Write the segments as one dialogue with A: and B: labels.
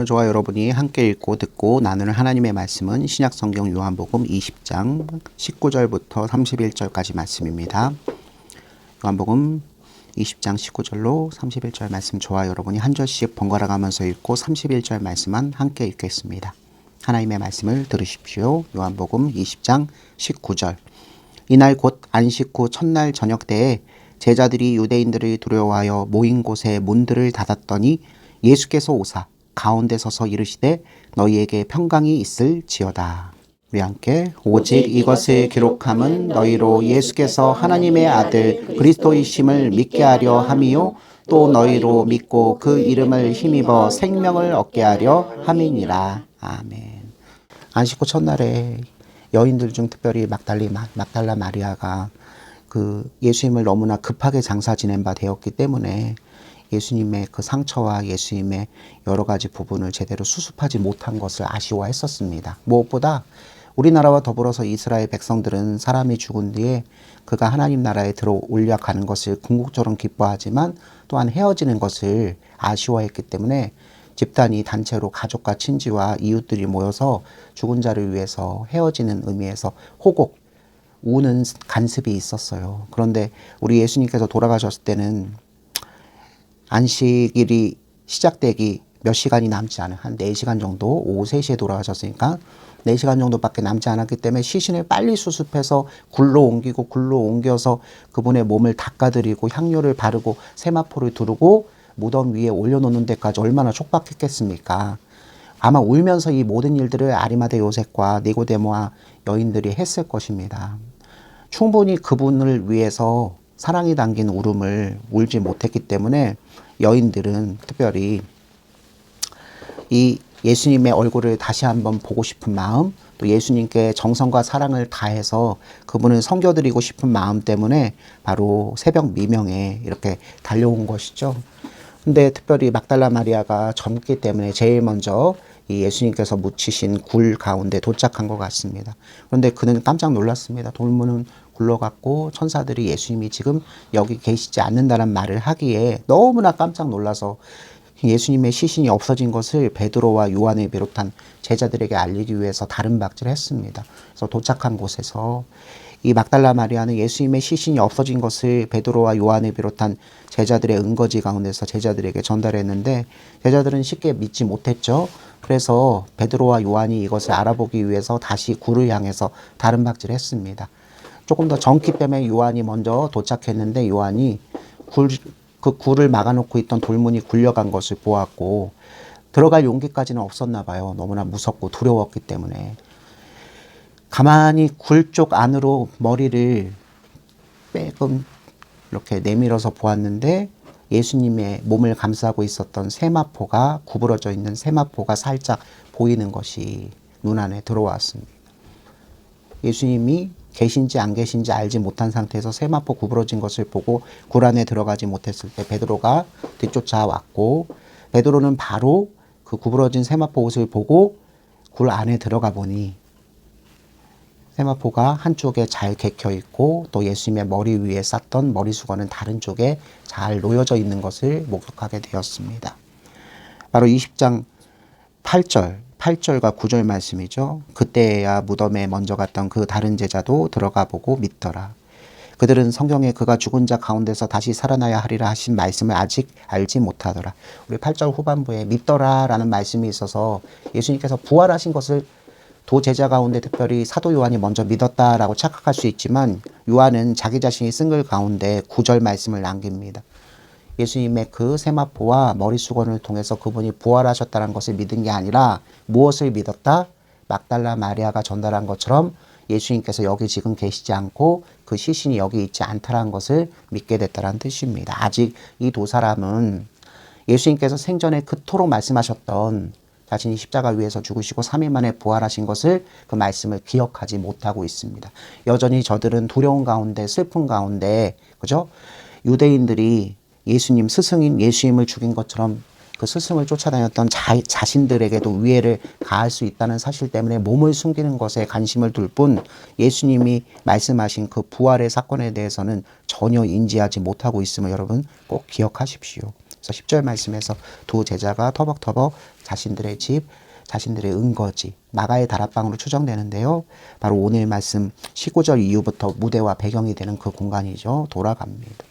A: 오늘 저와 여러분이 함께 읽고 듣고 나누는 하나님의 말씀은 신약성경 요한복음 20장 19절부터 31절까지 말씀입니다. 요한복음 20장 19절로 31절 말씀 저와 여러분이 한 절씩 번갈아 가면서 읽고 31절 말씀만 함께 읽겠습니다. 하나님의 말씀을 들으십시오. 요한복음 20장 19절. 이날 곧 안식 후 첫날 저녁 때에 제자들이 유대인들을 두려워하여 모인 곳에 문들을 닫았더니 예수께서 오사 가운데 서서 이르시되 너희에게 평강이 있을지어다. 우리 함께 오직 이것을 기록함은 너희로 예수께서 하나님의 아들 그리스도이심을 믿게 하려 함이요 또 너희로 믿고 그 이름을 힘입어 생명을 얻게 하려 함이니라. 아멘. 안식 후 첫날에 여인들 중 특별히 막달라 마리아가 그 예수님을 너무나 급하게 장사 지낸 바 되었기 때문에 예수님의 그 상처와 예수님의 여러 가지 부분을 제대로 수습하지 못한 것을 아쉬워했었습니다. 무엇보다 우리나라와 더불어서 이스라엘 백성들은 사람이 죽은 뒤에 그가 하나님 나라에 들어 올라가는 것을 궁극적으로 기뻐하지만 또한 헤어지는 것을 아쉬워했기 때문에 집단이 단체로 가족과 친지와 이웃들이 모여서 죽은 자를 위해서 헤어지는 의미에서 호곡, 우는 간습이 있었어요. 그런데 우리 예수님께서 돌아가셨을 때는 안식일이 시작되기 몇 시간이 남지 않은 한 4시간 정도, 오후 3시에 돌아가셨으니까 4시간 정도밖에 남지 않았기 때문에 시신을 빨리 수습해서 굴로 옮겨서 그분의 몸을 닦아드리고 향료를 바르고 세마포를 두르고 무덤 위에 올려놓는 데까지 얼마나 촉박했겠습니까? 아마 울면서 이 모든 일들을 아리마대 요셉과 니고데모와 여인들이 했을 것입니다. 충분히 그분을 위해서 사랑이 담긴 울음을 울지 못했기 때문에 여인들은 특별히 이 예수님의 얼굴을 다시 한번 보고 싶은 마음, 또 예수님께 정성과 사랑을 다해서 그분을 섬겨드리고 싶은 마음 때문에 바로 새벽 미명에 이렇게 달려온 것이죠. 근데 특별히 막달라 마리아가 젊기 때문에 제일 먼저 이 예수님께서 묻히신 굴 가운데 도착한 것 같습니다. 그런데 그는 깜짝 놀랐습니다. 돌문은 굴러갔고 천사들이 예수님이 지금 여기 계시지 않는다는 말을 하기에 너무나 깜짝 놀라서 예수님의 시신이 없어진 것을 베드로와 요한을 비롯한 제자들에게 알리기 위해서 다른 박질을 했습니다. 그래서 도착한 곳에서 이 막달라 마리아는 예수님의 시신이 없어진 것을 베드로와 요한을 비롯한 제자들의 은거지 가운데서 제자들에게 전달했는데 제자들은 쉽게 믿지 못했죠. 그래서 베드로와 요한이 이것을 알아보기 위해서 다시 굴을 향해서 다른 박질을 했습니다. 조금 더 젊기 때문에 요한이 먼저 도착했는데 요한이 그 굴을 막아놓고 있던 돌문이 굴려간 것을 보았고 들어갈 용기까지는 없었나 봐요. 너무나 무섭고 두려웠기 때문에. 가만히 굴 쪽 안으로 머리를 빼금 이렇게 내밀어서 보았는데 예수님의 몸을 감싸고 있었던 세마포가 구부러져 있는 세마포가 살짝 보이는 것이 눈안에 들어왔습니다. 예수님이 계신지 안 계신지 알지 못한 상태에서 세마포 구부러진 것을 보고 굴 안에 들어가지 못했을 때 베드로가 뒤쫓아왔고 베드로는 바로 그 구부러진 세마포 옷을 보고 굴 안에 들어가 보니 세마포가 한쪽에 잘 개켜 있고 또 예수님의 머리 위에 쌌던 머리수건은 다른 쪽에 잘 놓여져 있는 것을 목격하게 되었습니다. 바로 20장 8절과 9절 말씀이죠. 그때야 무덤에 먼저 갔던 그 다른 제자도 들어가 보고 믿더라. 그들은 성경에 그가 죽은 자 가운데서 다시 살아나야 하리라 하신 말씀을 아직 알지 못하더라. 우리 8절 후반부에 믿더라 라는 말씀이 있어서 예수님께서 부활하신 것을 도 제자 가운데 특별히 사도 요한이 먼저 믿었다라고 착각할 수 있지만 요한은 자기 자신이 쓴 글 가운데 9절 말씀을 남깁니다. 예수님의 그 세마포와 머리수건을 통해서 그분이 부활하셨다는 것을 믿은 게 아니라 무엇을 믿었다? 막달라 마리아가 전달한 것처럼 예수님께서 여기 지금 계시지 않고 그 시신이 여기 있지 않다는 것을 믿게 됐다는 뜻입니다. 아직 이 두 사람은 예수님께서 생전에 그토록 말씀하셨던 자신이 십자가 위에서 죽으시고 3일 만에 부활하신 것을 그 말씀을 기억하지 못하고 있습니다. 여전히 저들은 두려움 가운데 슬픔 가운데 그죠? 유대인들이 예수님 스승인 예수님을 죽인 것처럼 그 스승을 쫓아다녔던 자신들에게도 위해를 가할 수 있다는 사실 때문에 몸을 숨기는 것에 관심을 둘 뿐 예수님이 말씀하신 그 부활의 사건에 대해서는 전혀 인지하지 못하고 있음을 여러분 꼭 기억하십시오. 그래서 10절 말씀에서 두 제자가 터벅터벅 자신들의 집, 자신들의 은거지, 마가의 다락방으로 추정되는데요. 바로 오늘 말씀 19절 이후부터 무대와 배경이 되는 그 공간이죠. 돌아갑니다.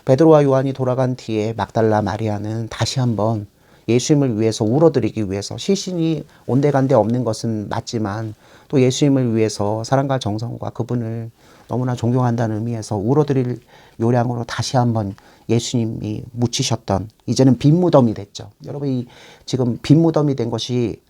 A: 베드로와 요한이 돌아간 뒤에 막달라 마리아는 다시 한번 예수님을 위해서 울어드리기 위해서, 시신이 온데간데 없는 것은 맞지만 또 예수님을 위해서 사랑과 정성과 그분을 너무나 존경한다는 의미에서 울어드릴 요량으로 다시 한번 예수님이 묻히셨던, 이제는 빈 무덤이 됐죠. 여러분, 지금 빈 무덤이 된 것이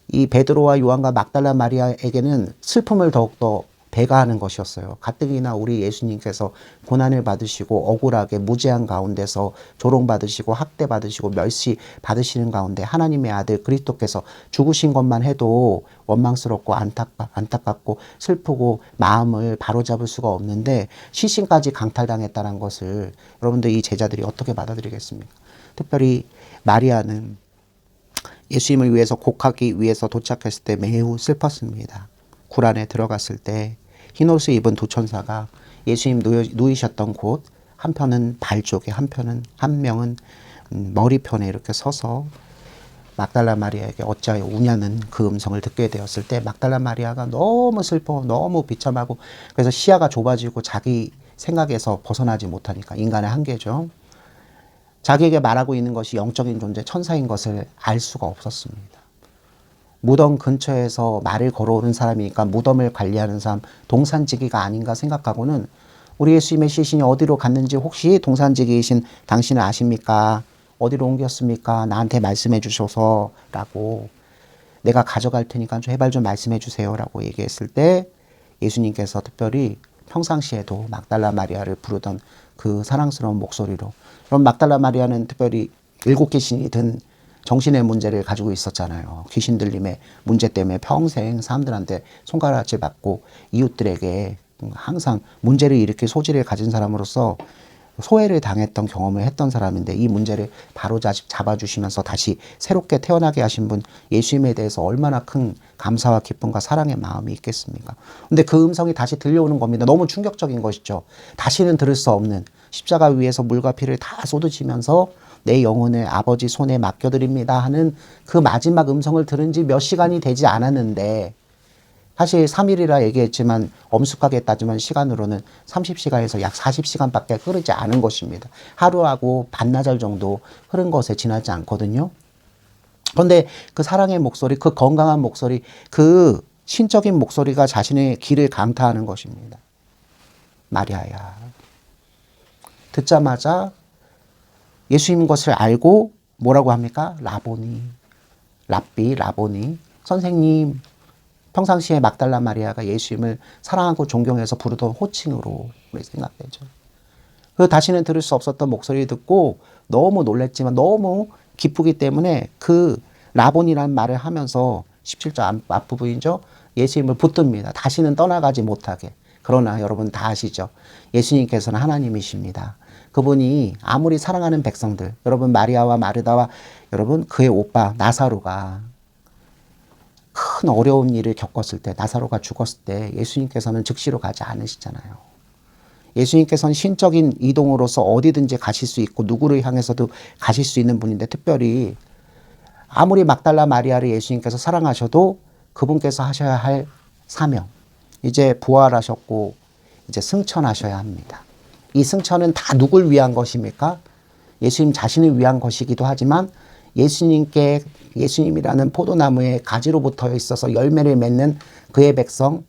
A: 이 베드로와 요한과 막달라 마리아에게는 슬픔을 더욱더 배가하는 것이었어요. 가뜩이나 우리 예수님께서 고난을 받으시고 억울하게 무죄한 가운데서 조롱받으시고 학대받으시고 멸시받으시는 가운데 하나님의 아들 그리스도께서 죽으신 것만 해도 원망스럽고 안타깝고 슬프고 마음을 바로잡을 수가 없는데 시신까지 강탈당했다는 것을 여러분들, 이 제자들이 어떻게 받아들이겠습니까? 특별히 마리아는 예수님을 위해서 곡하기 위해서 도착했을 때 매우 슬펐습니다. 굴 안에 들어갔을 때 흰옷을 입은 두 천사가 예수님 누이셨던 곳, 한편은 발 쪽에, 한 명은 머리편에 이렇게 서서 막달라 마리아에게 어찌하여 우냐는 그 음성을 듣게 되었을 때 막달라 마리아가 너무 슬퍼, 너무 비참하고, 그래서 시야가 좁아지고 자기 생각에서 벗어나지 못하니까, 인간의 한계죠. 자기에게 말하고 있는 것이 영적인 존재, 천사인 것을 알 수가 없었습니다. 무덤 근처에서 말을 걸어오는 사람이니까 무덤을 관리하는 사람, 동산지기가 아닌가 생각하고는 우리 예수님의 시신이 어디로 갔는지 혹시 동산지기이신 당신은 아십니까? 어디로 옮겼습니까? 나한테 말씀해 주셔서 라고, 내가 가져갈 테니까 제발 좀 말씀해 주세요 라고 얘기했을 때 예수님께서 특별히 평상시에도 막달라 마리아를 부르던 그 사랑스러운 목소리로, 그럼 막달라 마리아는 특별히 7개 신이 든 정신의 문제를 가지고 있었잖아요. 귀신 들림의 문제 때문에 평생 사람들한테 손가락질 받고 이웃들에게 항상 문제를 일으킬 소지를 가진 사람으로서 소외를 당했던 경험을 했던 사람인데, 이 문제를 바로 잡아주시면서 다시 새롭게 태어나게 하신 분 예수님에 대해서 얼마나 큰 감사와 기쁨과 사랑의 마음이 있겠습니까? 근데 그 음성이 다시 들려오는 겁니다. 너무 충격적인 것이죠. 다시는 들을 수 없는, 십자가 위에서 물과 피를 다 쏟으시면서 내 영혼을 아버지 손에 맡겨드립니다 하는 그 마지막 음성을 들은 지 몇 시간이 되지 않았는데, 사실 3일이라 얘기했지만 엄숙하게 따지면 시간으로는 30시간에서 약 40시간밖에 흐르지 않은 것입니다. 하루하고 반나절 정도 흐른 것에 지나지 않거든요. 그런데 그 사랑의 목소리, 그 건강한 목소리, 그 신적인 목소리가 자신의 길을 강타하는 것입니다. 마리아야. 듣자마자 예수님 것을 알고 뭐라고 합니까? 라보니, 랍비, 라보니, 선생님. 평상시에 막달라 마리아가 예수님을 사랑하고 존경해서 부르던 호칭으로 우리 생각되죠. 그 다시는 들을 수 없었던 목소리 듣고 너무 놀랬지만 너무 기쁘기 때문에 그 라본이라는 말을 하면서 17절 앞부분이죠. 예수님을 붙듭니다. 다시는 떠나가지 못하게. 그러나 여러분 다 아시죠? 예수님께서는 하나님이십니다. 그분이 아무리 사랑하는 백성들, 여러분 마리아와 마르다와 여러분 그의 오빠 나사로가 큰 어려운 일을 겪었을 때, 나사로가 죽었을 때 예수님께서는 즉시로 가지 않으시잖아요. 예수님께서는 신적인 이동으로서 어디든지 가실 수 있고 누구를 향해서도 가실 수 있는 분인데, 특별히 아무리 막달라 마리아를 예수님께서 사랑하셔도 그분께서 하셔야 할 사명, 이제 부활하셨고 이제 승천하셔야 합니다. 이 승천은 다 누굴 위한 것입니까? 예수님 자신을 위한 것이기도 하지만 예수님이라는 포도나무의 가지로 붙어 있어서 열매를 맺는 그의 백성,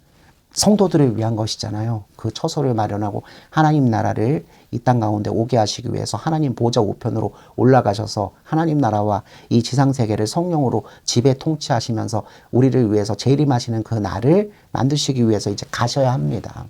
A: 성도들을 위한 것이잖아요. 그 처소를 마련하고 하나님 나라를 이 땅 가운데 오게 하시기 위해서 하나님 보좌 우편으로 올라가셔서 하나님 나라와 이 지상세계를 성령으로 지배 통치하시면서 우리를 위해서 재림하시는 그 날을 만드시기 위해서 이제 가셔야 합니다.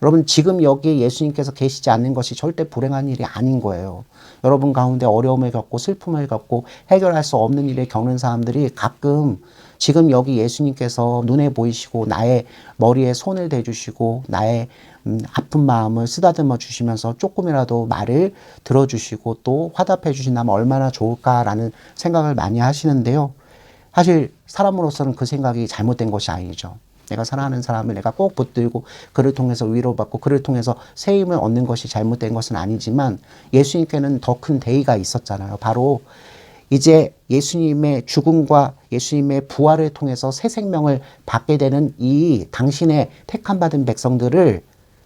A: 여러분, 지금 여기 예수님께서 계시지 않는 것이 절대 불행한 일이 아닌 거예요. 여러분 가운데 어려움을 겪고 슬픔을 겪고 해결할 수 없는 일을 겪는 사람들이 가끔 지금 여기 예수님께서 눈에 보이시고 나의 머리에 손을 대주시고 나의 아픈 마음을 쓰다듬어 주시면서 조금이라도 말을 들어주시고 또 화답해 주신다면 얼마나 좋을까라는 생각을 많이 하시는데요. 사실 사람으로서는 그 생각이 잘못된 것이 아니죠. 내가 사랑하는 사람을 내가 꼭 붙들고 그를 통해서 위로받고 그를 통해서 새 힘을 얻는 것이 잘못된 것은 아니지만 예수님께는 더 큰 대의가 있었잖아요. 바로 이제 예수님의 죽음과 예수님의 부활을 통해서 새 생명을 받게 되는 이 당신의 택함 받은 백성들을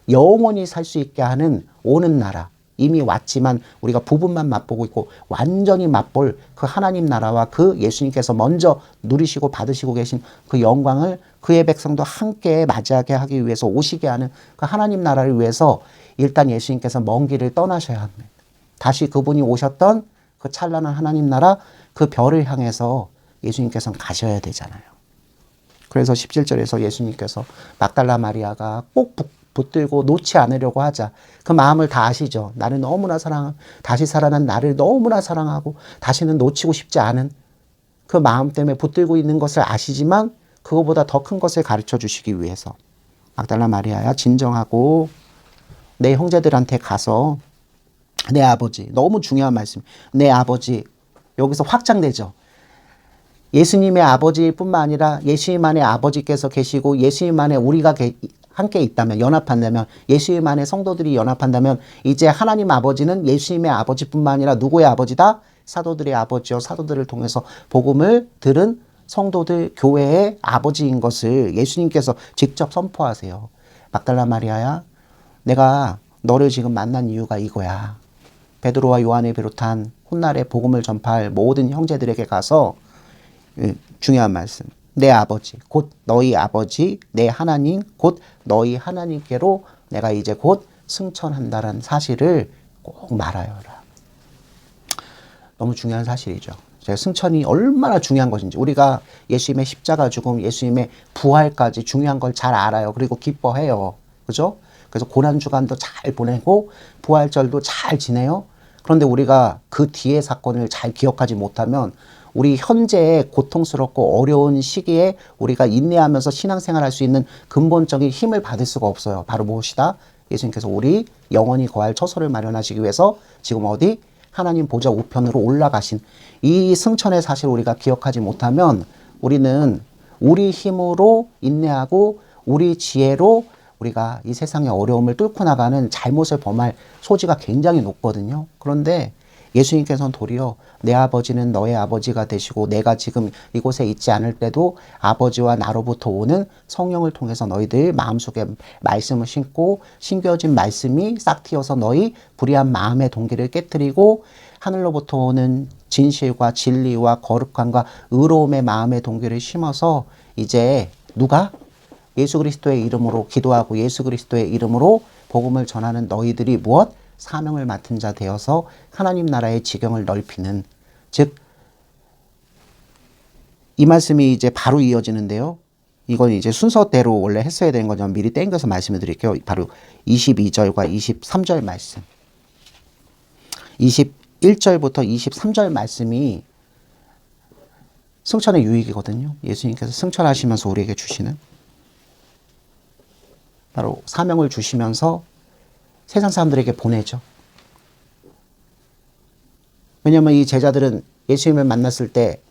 A: 영원히 살 수 있게 하는 오는 나라, 이미 왔지만 우리가 부분만 맛보고 있고 완전히 맛볼 그 하나님 나라와 그 예수님께서 먼저 누리시고 받으시고 계신 그 영광을 그의 백성도 함께 맞이하게 하기 위해서 오시게 하는 그 하나님 나라를 위해서 일단 예수님께서 먼 길을 떠나셔야 합니다. 다시 그분이 오셨던 그 찬란한 하나님 나라 그 별을 향해서 예수님께서는 가셔야 되잖아요. 그래서 17절에서 예수님께서 막달라 마리아가 꼭 붙들고 놓지 않으려고 하자. 그 마음을 다 아시죠. 나를 너무나 사랑하고 다시 살아난 나를 너무나 사랑하고 다시는 놓치고 싶지 않은 그 마음 때문에 붙들고 있는 것을 아시지만 그거보다 더 큰 것을 가르쳐 주시기 위해서 막달라 마리아야 진정하고 내 형제들한테 가서 내 아버지, 너무 중요한 말씀, 내 아버지, 여기서 확장되죠. 예수님의 아버지뿐만 아니라 예수님 안에 아버지께서 계시고 예수님 안에 우리가 함께 있다면, 연합한다면, 예수님 안에 성도들이 연합한다면 이제 하나님 아버지는 예수님의 아버지뿐만 아니라 누구의 아버지다? 사도들의 아버지요. 사도들을 통해서 복음을 들은 성도들 교회의 아버지인 것을 예수님께서 직접 선포하세요. 막달라 마리아야, 내가 너를 지금 만난 이유가 이거야. 베드로와 요한을 비롯한 훗날에 복음을 전파할 모든 형제들에게 가서 중요한 말씀. 내 아버지, 곧 너희 아버지, 내 하나님, 곧 너희 하나님께로 내가 이제 곧 승천한다는 사실을 꼭 말하여라. 너무 중요한 사실이죠. 제가 승천이 얼마나 중요한 것인지 우리가 예수님의 십자가 죽음, 예수님의 부활까지 중요한 걸 잘 알아요. 그리고 기뻐해요. 그죠? 그래서 고난주간도 잘 보내고 부활절도 잘 지내요. 그런데 우리가 그 뒤의 사건을 잘 기억하지 못하면 우리 현재의 고통스럽고 어려운 시기에 우리가 인내하면서 신앙생활할 수 있는 근본적인 힘을 받을 수가 없어요. 바로 무엇이다? 예수님께서 우리 영원히 거할 처소를 마련하시기 위해서 지금 어디? 하나님 보좌 우편으로 올라가신 이 승천의 사실을 우리가 기억하지 못하면 우리는 우리 힘으로 인내하고 우리 지혜로 우리가 이 세상의 어려움을 뚫고 나가는 잘못을 범할 소지가 굉장히 높거든요. 그런데 예수님께서는 도리어 내 아버지는 너의 아버지가 되시고 내가 지금 이곳에 있지 않을 때도 아버지와 나로부터 오는 성령을 통해서 너희들 마음속에 말씀을 심고 심겨진 말씀이 싹 튀어서 너희 불의한 마음의 동기를 깨뜨리고 하늘로부터 오는 진실과 진리와 거룩함과 의로움의 마음의 동기를 심어서 이제 누가? 예수 그리스도의 이름으로 기도하고 예수 그리스도의 이름으로 복음을 전하는 너희들이 무엇? 사명을 맡은 자 되어서 하나님 나라의 지경을 넓히는, 즉 이 말씀이 이제 바로 이어지는데요. 이건 이제 순서대로 원래 했어야 되는 거지만 미리 땡겨서 말씀을 드릴게요. 바로 22절과 23절 말씀. 21절부터 23절 말씀이 승천의 유익이거든요. 예수님께서 승천하시면서 우리에게 주시는 바로 사명을 주시면서 세상 사람들에게 보내죠. 왜냐하면 이 제자들은 예수님을 만났을 때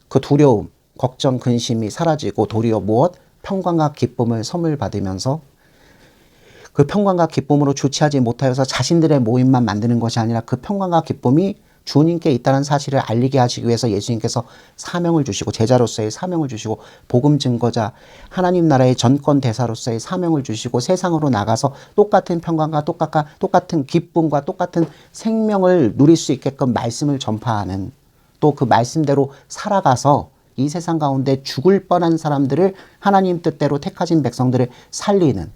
A: 그 두려움, 걱정, 근심이 사라지고 도리어 무엇? 평강과 기쁨을 선물 받으면서 그 평강과 기쁨으로 주체하지 못하여서 자신들의 모임만 만드는 것이 아니라 그 평강과 기쁨이 주님께 있다는 사실을 알리게 하시기 위해서 예수님께서 사명을 주시고 제자로서의 사명을 주시고 복음 증거자 하나님 나라의 전권 대사로서의 사명을 주시고 세상으로 나가서 똑같은 평강과 똑같은 기쁨과 똑같은 생명을 누릴 수 있게끔 말씀을 전파하는, 또 그 말씀대로 살아가서 이 세상 가운데 죽을 뻔한 사람들을 하나님 뜻대로 택하신 백성들을 살리는,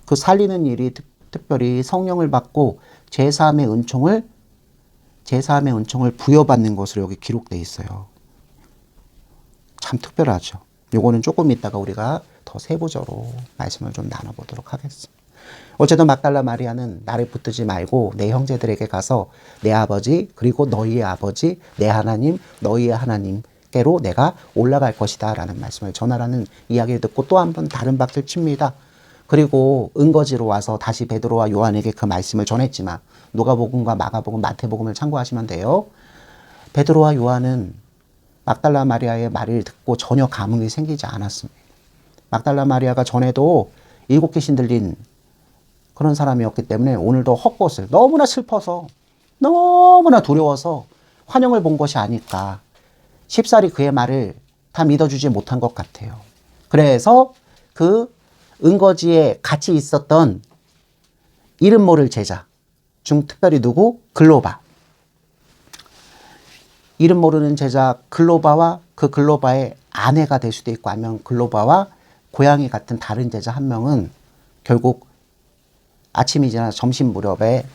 A: 그 살리는 일이 특별히 성령을 받고 제사함의 은총을 부여받는 것으로 여기 기록되어 있어요. 참 특별하죠. 요거는 조금 있다가 우리가 더 세부적으로 말씀을 좀 나눠보도록 하겠습니다. 어쨌든 막달라 마리아는 나를 붙들지 말고 내 형제들에게 가서 내 아버지 그리고 너희의 아버지 내 하나님 너희의 하나님께로 내가 올라갈 것이다 라는 말씀을 전하라는 이야기를 듣고 또 한 번 다른 박수를 칩니다. 그리고 은거지로 와서 다시 베드로와 요한에게 그 말씀을 전했지만 누가복음과 마가복음, 마태복음을 참고하시면 돼요. 베드로와 요한은 막달라 마리아의 말을 듣고 전혀 감흥이 생기지 않았습니다. 막달라 마리아가 전에도 7 귀신 들린 그런 사람이었기 때문에 오늘도 헛것을 너무나 슬퍼서 너무나 두려워서 환영을 본 것이 아닐까. 쉽사리 그의 말을 다 믿어주지 못한 것 같아요. 그래서 그 은거지에 같이 있었던 이름 모를 제자 중 특별히 누구? 글로바. 이름 모르는 제자 글로바와 그 글로바의 아내가 될 수도 있고 아니면 글로바와 고양이 같은 다른 제자 한 명은 결국 아침이 지나 점심 무렵에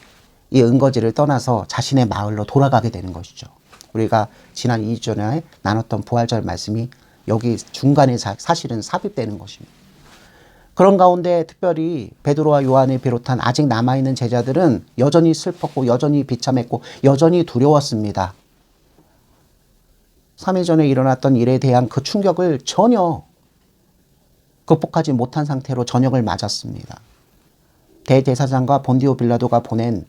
A: 이 은거지를 떠나서 자신의 마을로 돌아가게 되는 것이죠. 우리가 지난 2주 전에 나눴던 부활절 말씀이 여기 중간에 사실은 삽입되는 것입니다. 그런 가운데 특별히 베드로와 요한을 비롯한 아직 남아있는 제자들은 여전히 슬펐고 여전히 비참했고 여전히 두려웠습니다. 3일 전에 일어났던 일에 대한 그 충격을 전혀 극복하지 못한 상태로 저녁을 맞았습니다. 대제사장과 본디오 빌라도가 보낸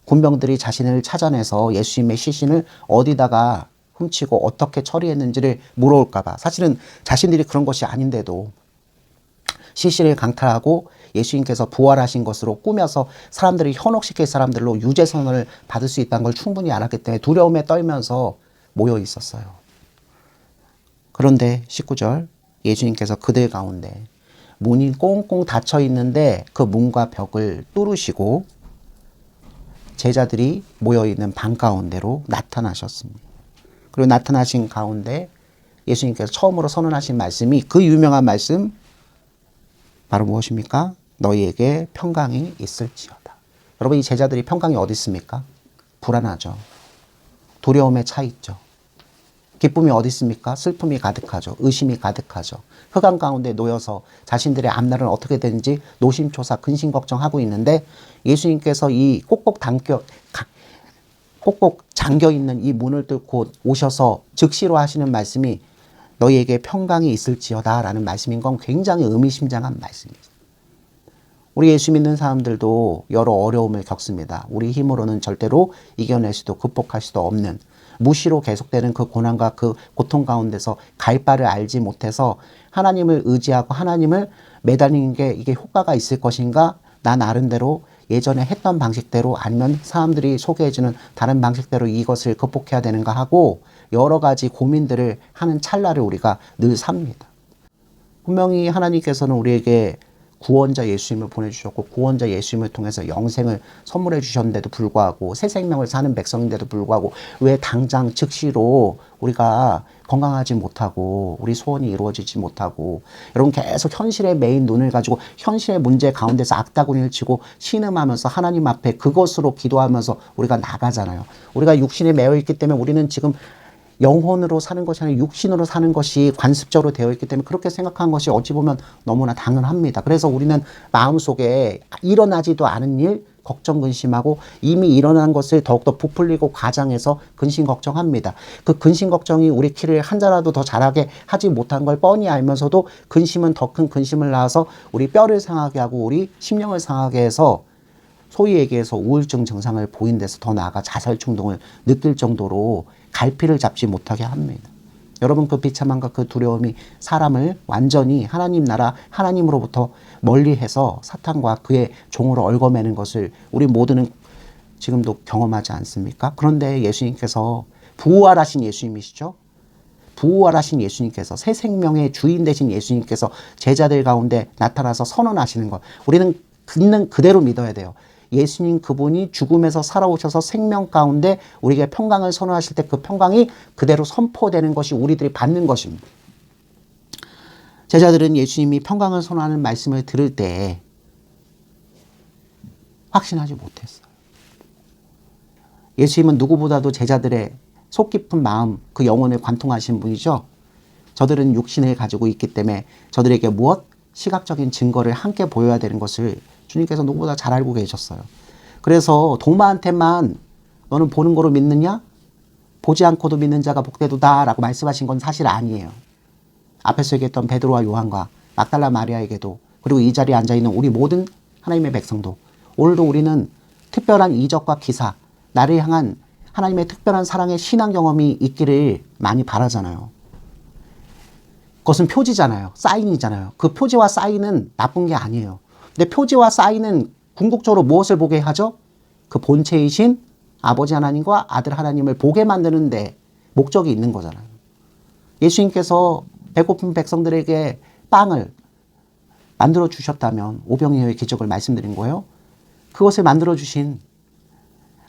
A: 군병들이 자신을 찾아내서 예수님의 시신을 어디다가 훔치고 어떻게 처리했는지를 물어올까봐 사실은 자신들이 그런 것이 아닌데도 시신을 강탈하고 예수님께서 부활하신 것으로 꾸며서 사람들을 현혹시킬 사람들로 유죄선언을 받을 수 있다는 걸 충분히 알았기 때문에 두려움에 떨면서 모여 있었어요. 그런데 19절 예수님께서 그들 가운데 문이 꽁꽁 닫혀 있는데 그 문과 벽을 뚫으시고 제자들이 모여있는 방 가운데로 나타나셨습니다. 그리고 나타나신 가운데 예수님께서 처음으로 선언하신 말씀이 그 유명한 말씀 바로 무엇입니까? 너희에게 평강이 있을지어다. 여러분 이 제자들이 평강이 어디 있습니까? 불안하죠. 두려움에 차 있죠. 기쁨이 어디 있습니까? 슬픔이 가득하죠. 의심이 가득하죠. 흑암 가운데 놓여서 자신들의 앞날은 어떻게 되는지 노심초사 근심걱정하고 있는데 예수님께서 이 꼭꼭 잠겨있는 이 문을 뚫고 오셔서 즉시로 하시는 말씀이 너희에게 평강이 있을지어다 라는 말씀인 건 굉장히 의미심장한 말씀입니다. 우리 예수 믿는 사람들도 여러 어려움을 겪습니다. 우리 힘으로는 절대로 이겨낼 수도 극복할 수도 없는 무시로 계속되는 그 고난과 그 고통 가운데서 갈 바를 알지 못해서 하나님을 의지하고 하나님을 매달리는 게 이게 효과가 있을 것인가? 나 나름대로 예전에 했던 방식대로 아니면 사람들이 소개해주는 다른 방식대로 이것을 극복해야 되는가 하고 여러 가지 고민들을 하는 찰나를 우리가 늘 삽니다. 분명히 하나님께서는 우리에게 구원자 예수님을 보내주셨고 구원자 예수님을 통해서 영생을 선물해 주셨는데도 불구하고 새 생명을 사는 백성인데도 불구하고 왜 당장 즉시로 우리가 건강하지 못하고 우리 소원이 이루어지지 못하고 여러분 계속 현실의 메인 눈을 가지고 현실의 문제 가운데서 악다구니를 치고 신음하면서 하나님 앞에 그것으로 기도하면서 우리가 나가잖아요. 우리가 육신에 매여 있기 때문에 우리는 지금 영혼으로 사는 것이 아니라 육신으로 사는 것이 관습적으로 되어 있기 때문에 그렇게 생각한 것이 어찌 보면 너무나 당연합니다. 그래서 우리는 마음속에 일어나지도 않은 일 걱정 근심하고 이미 일어난 것을 더욱더 부풀리고 과장해서 근심 걱정합니다. 그 근심 걱정이 우리 키를 한 자라도 더 자라게 하지 못한 걸 뻔히 알면서도 근심은 더 큰 근심을 낳아서 우리 뼈를 상하게 하고 우리 심령을 상하게 해서 소위 얘기해서 우울증 증상을 보인 데서 더 나아가 자살 충동을 느낄 정도로 갈피를 잡지 못하게 합니다. 여러분 그 비참함과 그 두려움이 사람을 완전히 하나님 나라 하나님으로부터 멀리해서 사탄과 그의 종으로 얽어매는 것을 우리 모두는 지금도 경험하지 않습니까? 그런데 예수님께서 부활하신 예수님이시죠? 부활하신 예수님께서 새 생명의 주인 되신 예수님께서 제자들 가운데 나타나서 선언하시는 것 우리는 있는 그대로 믿어야 돼요. 예수님 그분이 죽음에서 살아오셔서 생명 가운데 우리에게 평강을 선언하실 때 그 평강이 그대로 선포되는 것이 우리들이 받는 것입니다. 제자들은 예수님이 평강을 선언하는 말씀을 들을 때 확신하지 못했어요. 예수님은 누구보다도 제자들의 속 깊은 마음, 그 영혼을 관통하신 분이죠. 저들은 육신을 가지고 있기 때문에 저들에게 무엇? 시각적인 증거를 함께 보여야 되는 것을 주님께서 누구보다 잘 알고 계셨어요. 그래서 도마한테만 너는 보는 거로 믿느냐? 보지 않고도 믿는 자가 복되도다 라고 말씀하신 건 사실 아니에요. 앞에서 얘기했던 베드로와 요한과 막달라 마리아에게도 그리고 이 자리에 앉아있는 우리 모든 하나님의 백성도 오늘도 우리는 특별한 이적과 기사 나를 향한 하나님의 특별한 사랑의 신앙 경험이 있기를 많이 바라잖아요. 그것은 표지잖아요. 사인이잖아요. 그 표지와 사인은 나쁜 게 아니에요. 근데 표지와 사인은 궁극적으로 무엇을 보게 하죠? 그 본체이신 아버지 하나님과 아들 하나님을 보게 만드는데 목적이 있는 거잖아요. 예수님께서 배고픈 백성들에게 빵을 만들어 주셨다면 오병이어의 기적을 말씀드린 거예요. 그것을 만들어 주신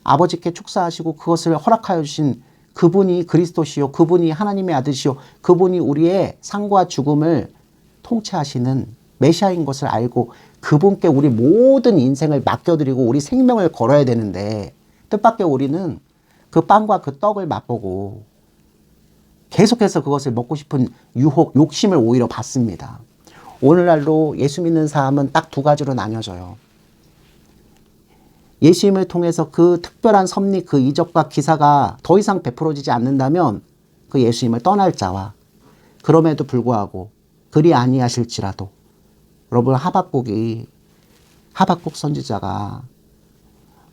A: 아버지께 축사하시고 그것을 허락하여 주신 그분이 그리스도시요, 그분이 하나님의 아들이시요, 그분이 우리의 상과 죽음을 통치하시는 메시아인 것을 알고 그분께 우리 모든 인생을 맡겨드리고 우리 생명을 걸어야 되는데, 뜻밖의 우리는 그 빵과 그 떡을 맛보고 계속해서 그것을 먹고 싶은 유혹, 욕심을 오히려 받습니다. 오늘날도 예수 믿는 사람은 딱 두 가지로 나뉘어져요. 예수님을 통해서 그 특별한 섭리, 그 이적과 기사가 더 이상 베풀어지지 않는다면 그 예수님을 떠날 자와, 그럼에도 불구하고 그리 아니하실지라도, 여러분 하박국 선지자가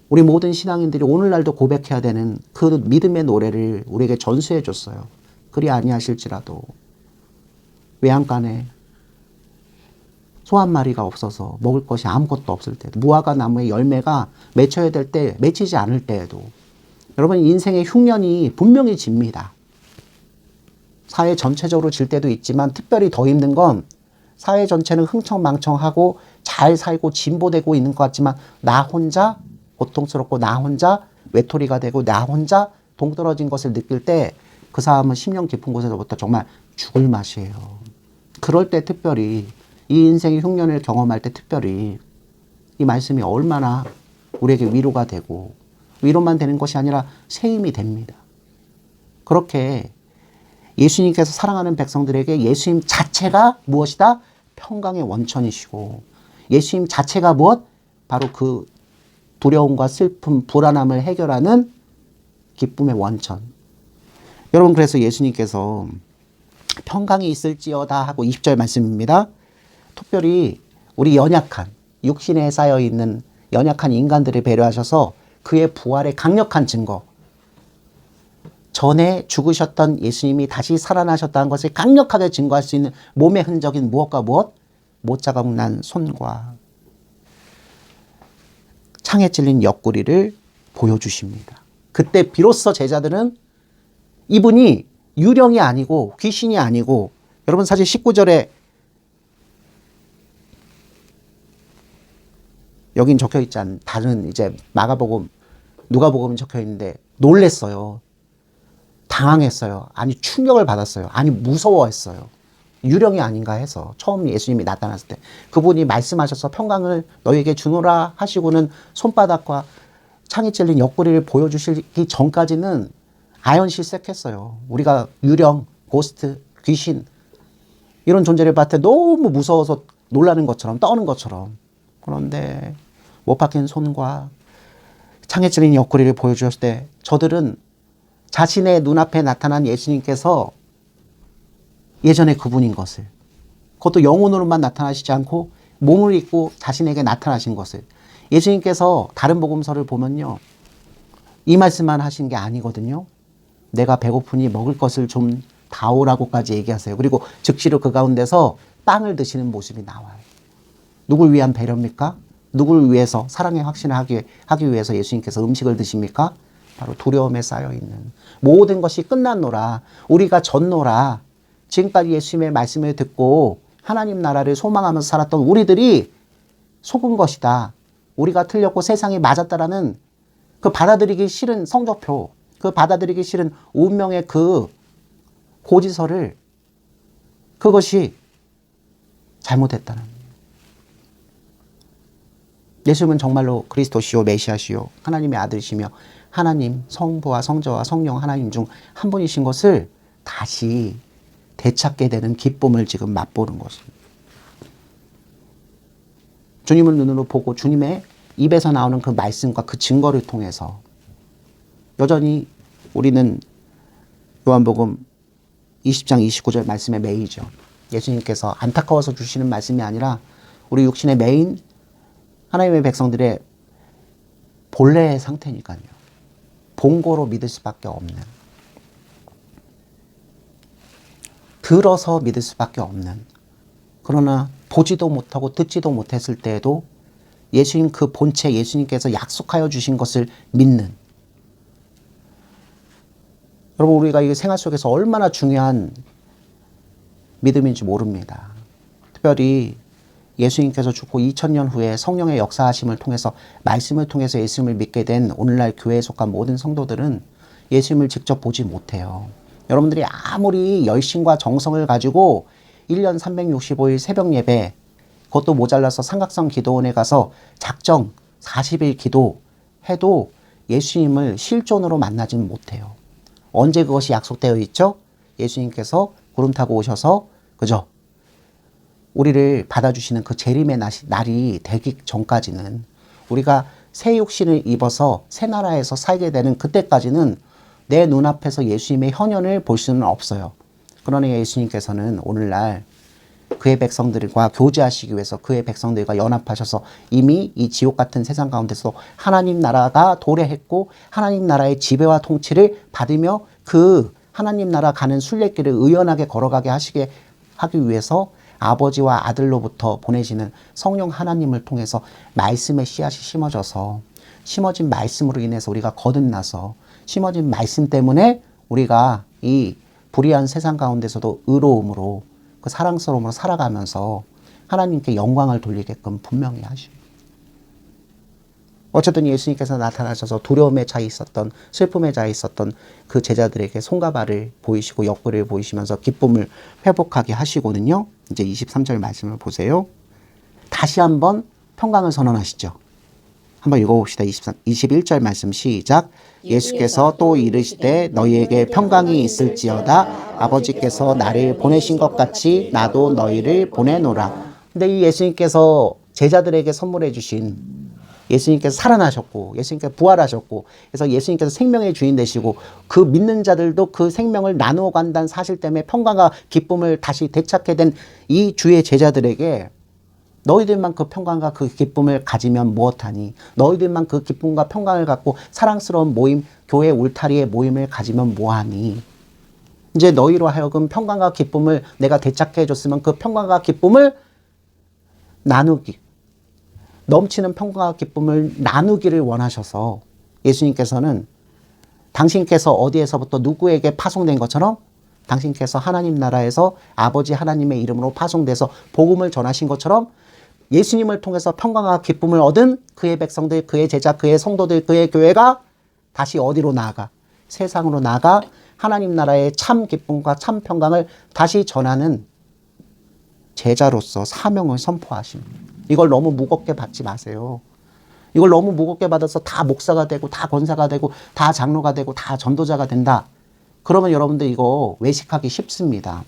A: 우리 모든 신앙인들이 오늘날도 고백해야 되는 그 믿음의 노래를 우리에게 전수해 줬어요. 그리 아니하실지라도. 외양간에 소 한 마리가 없어서 먹을 것이 아무것도 없을 때도, 무화과 나무의 열매가 맺혀야 될 때 맺히지 않을 때에도, 여러분 인생의 흉년이 분명히 집니다. 사회 전체적으로 질 때도 있지만 특별히 더 힘든 건 사회 전체는 흥청망청하고 잘 살고 진보되고 있는 것 같지만 나 혼자 고통스럽고 나 혼자 외톨이가 되고 나 혼자 동떨어진 것을 느낄 때 그 사람은 심령 깊은 곳에서부터 정말 죽을 맛이에요. 그럴 때 특별히, 이 인생의 흉년을 경험할 때 특별히 이 말씀이 얼마나 우리에게 위로가 되고, 위로만 되는 것이 아니라 새 힘이 됩니다. 그렇게 예수님께서 사랑하는 백성들에게 예수님 자체가 무엇이다? 평강의 원천이시고, 예수님 자체가 무엇? 바로 그 두려움과 슬픔, 불안함을 해결하는 기쁨의 원천. 여러분, 그래서 예수님께서 평강이 있을지어다 하고 20절 말씀입니다. 특별히 우리 연약한, 육신에 쌓여있는 연약한 인간들을 배려하셔서 그의 부활의 강력한 증거, 전에 죽으셨던 예수님이 다시 살아나셨다는 것을 강력하게 증거할 수 있는 몸의 흔적인 무엇과 무엇? 못자국 난 손과 창에 찔린 옆구리를 보여주십니다. 그때 비로소 제자들은 이분이 유령이 아니고 귀신이 아니고, 여러분 사실 19절에 여긴 적혀 있지 않은 다른 이제 마가복음, 누가복음 적혀 있는데 놀랬어요. 당황했어요. 아니 충격을 받았어요. 아니 무서워했어요. 유령이 아닌가 해서 처음 예수님이 나타났을 때 그분이 말씀하셔서 평강을 너희에게 주노라 하시고는 손바닥과 창에 찔린 옆구리를 보여주시기 전까지는 아연실색했어요. 우리가 유령, 고스트, 귀신 이런 존재를 봤을 때 너무 무서워서 놀라는 것처럼 떠는 것처럼. 그런데 못 박힌 손과 창에 찔린 옆구리를 보여주셨을 때 저들은 자신의 눈앞에 나타난 예수님께서 예전에 그분인 것을, 그것도 영혼으로만 나타나시지 않고 몸을 입고 자신에게 나타나신 것을, 예수님께서 다른 복음서를 보면요 이 말씀만 하신 게 아니거든요. 내가 배고프니 먹을 것을 좀 다오라고까지 얘기하세요. 그리고 즉시로 그 가운데서 빵을 드시는 모습이 나와요. 누굴 위한 배려입니까? 누굴 위해서 사랑의 확신을 하기 위해서 예수님께서 음식을 드십니까? 바로 두려움에 쌓여있는 모든 것이 끝났노라, 우리가 졌노라, 지금까지 예수님의 말씀을 듣고 하나님 나라를 소망하면서 살았던 우리들이 속은 것이다, 우리가 틀렸고 세상이 맞았다라는 그 받아들이기 싫은 성적표, 그 받아들이기 싫은 운명의 그 고지서를, 그것이 잘못했다는, 예수님은 정말로 그리스도시요 메시아시요 하나님의 아들이시며 하나님 성부와 성자와 성령 하나님 중 한 분이신 것을 다시 되찾게 되는 기쁨을 지금 맛보는 것입니다. 주님을 눈으로 보고 주님의 입에서 나오는 그 말씀과 그 증거를 통해서 여전히 우리는 요한복음 20장 29절 말씀에 매이죠. 예수님께서 안타까워서 주시는 말씀이 아니라 우리 육신의 매인 하나님의 백성들의 본래의 상태니까요. 본고로 믿을 수밖에 없는, 들어서 믿을 수밖에 없는, 그러나 보지도 못하고 듣지도 못했을 때에도 예수님 그 본체, 예수님께서 약속하여 주신 것을 믿는, 여러분 우리가 이 생활 속에서 얼마나 중요한 믿음인지 모릅니다. 특별히 예수님께서 죽고 2000년 후에 성령의 역사하심을 통해서 말씀을 통해서 예수님을 믿게 된 오늘날 교회에 속한 모든 성도들은 예수님을 직접 보지 못해요. 여러분들이 아무리 열심과 정성을 가지고 1년 365일 새벽 예배, 그것도 모자라서 삼각성 기도원에 가서 작정 40일 기도해도 예수님을 실존으로 만나지는 못해요. 언제 그것이 약속되어 있죠? 예수님께서 구름 타고 오셔서 그죠? 우리를 받아주시는 그 재림의 날이 되기 전까지는 우리가 새 육신을 입어서 새 나라에서 살게 되는 그때까지는 내 눈앞에서 예수님의 현현을 볼 수는 없어요. 그러나 예수님께서는 오늘날 그의 백성들과 교제하시기 위해서 그의 백성들과 연합하셔서 이미 이 지옥 같은 세상 가운데서 하나님 나라가 도래했고 하나님 나라의 지배와 통치를 받으며 그 하나님 나라 가는 순례길을 의연하게 걸어가게 하기 위해서 아버지와 아들로부터 보내시는 성령 하나님을 통해서 말씀의 씨앗이 심어져서 심어진 말씀으로 인해서 우리가 거듭나서 심어진 말씀 때문에 우리가 이 불의한 세상 가운데서도 의로움으로 그 사랑스러움으로 살아가면서 하나님께 영광을 돌리게끔 분명히 하십니다. 어쨌든 예수님께서 나타나셔서 두려움에 차 있었던 슬픔에 차 있었던 그 제자들에게 손과 발을 보이시고 옆구리를 보이시면서 기쁨을 회복하게 하시거든요. 이제 23절 말씀을 보세요. 다시 한번 평강을 선언하시죠. 한번 읽어봅시다. 21절 말씀 시작. 예수께서 또 이르시되 너희에게 평강이 있을지어다. 아버지께서 나를 보내신 것 같이 나도 너희를 보내노라. 근데 이 예수님께서 제자들에게 선물해 주신 예수님께서 살아나셨고 예수님께서 부활하셨고 그래서 예수님께서 생명의 주인 되시고 그 믿는 자들도 그 생명을 나누어 간다는 사실 때문에 평강과 기쁨을 다시 되찾게 된 이 주의 제자들에게 너희들만 그 평강과 그 기쁨을 가지면 무엇하니? 너희들만 그 기쁨과 평강을 갖고 사랑스러운 모임, 교회 울타리의 모임을 가지면 뭐하니? 이제 너희로 하여금 평강과 기쁨을 내가 되찾게 해줬으면 그 평강과 기쁨을 나누기, 넘치는 평강과 기쁨을 나누기를 원하셔서 예수님께서는 당신께서 어디에서부터 누구에게 파송된 것처럼 당신께서 하나님 나라에서 아버지 하나님의 이름으로 파송돼서 복음을 전하신 것처럼 예수님을 통해서 평강과 기쁨을 얻은 그의 백성들, 그의 제자, 그의 성도들, 그의 교회가 다시 어디로 나아가? 세상으로 나아가 하나님 나라의 참 기쁨과 참 평강을 다시 전하는 제자로서 사명을 선포하십니다. 이걸 너무 무겁게 받지 마세요. 이걸 너무 무겁게 받아서 다 목사가 되고 다 권사가 되고 다 장로가 되고 다 전도자가 된다. 그러면 여러분들 이거 외식하기 쉽습니다.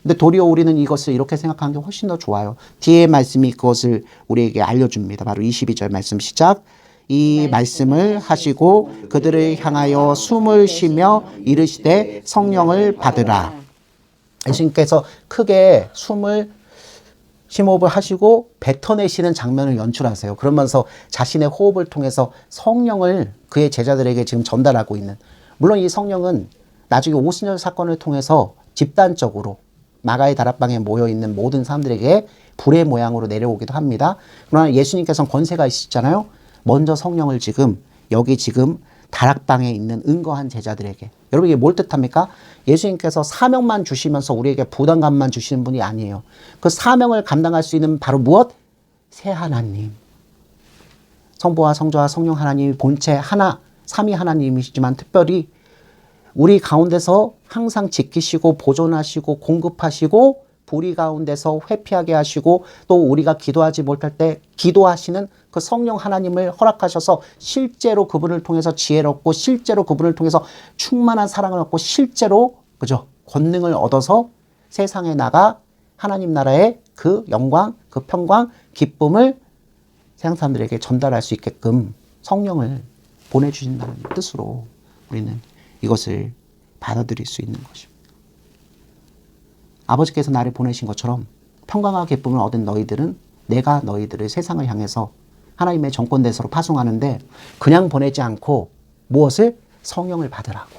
A: 근데 도리어 우리는 이것을 이렇게 생각하는 게 훨씬 더 좋아요. 뒤에 말씀이 그것을 우리에게 알려줍니다. 바로 22절 말씀 시작. 이 말씀을 하시고 그들을 향하여 숨을 쉬며 이르시되 성령을 받으라. 예수님께서 크게 숨을 심호흡을 하시고 뱉어내시는 장면을 연출하세요. 그러면서 자신의 호흡을 통해서 성령을 그의 제자들에게 지금 전달하고 있는, 물론 이 성령은 나중에 오순절 사건을 통해서 집단적으로 마가의 다락방에 모여있는 모든 사람들에게 불의 모양으로 내려오기도 합니다. 그러나 예수님께서는 권세가 있으시잖아요. 먼저 성령을 여기 다락방에 있는 은거한 제자들에게. 여러분 이게 뭘 뜻합니까? 예수님께서 사명만 주시면서 우리에게 부담감만 주시는 분이 아니에요. 그 사명을 감당할 수 있는 바로 무엇? 새 하나님. 성부와 성자와 성령 하나님이 본체 하나, 삼위 하나님이시지만 특별히 우리 가운데서 항상 지키시고 보존하시고 공급하시고 불의 가운데서 회피하게 하시고 또 우리가 기도하지 못할 때 기도하시는 그 성령 하나님을 허락하셔서 실제로 그분을 통해서 지혜를 얻고 실제로 그분을 통해서 충만한 사랑을 얻고 실제로 그죠? 권능을 얻어서 세상에 나가 하나님 나라의 그 영광, 그 평강, 기쁨을 세상 사람들에게 전달할 수 있게끔 성령을 보내주신다는 뜻으로 우리는 이것을 받아들일 수 있는 것입니다. 아버지께서 나를 보내신 것처럼 평강과 기쁨을 얻은 너희들은 내가 너희들을 세상을 향해서 하나님의 정권대서로 파송하는데 그냥 보내지 않고 무엇을? 성령을 받으라고.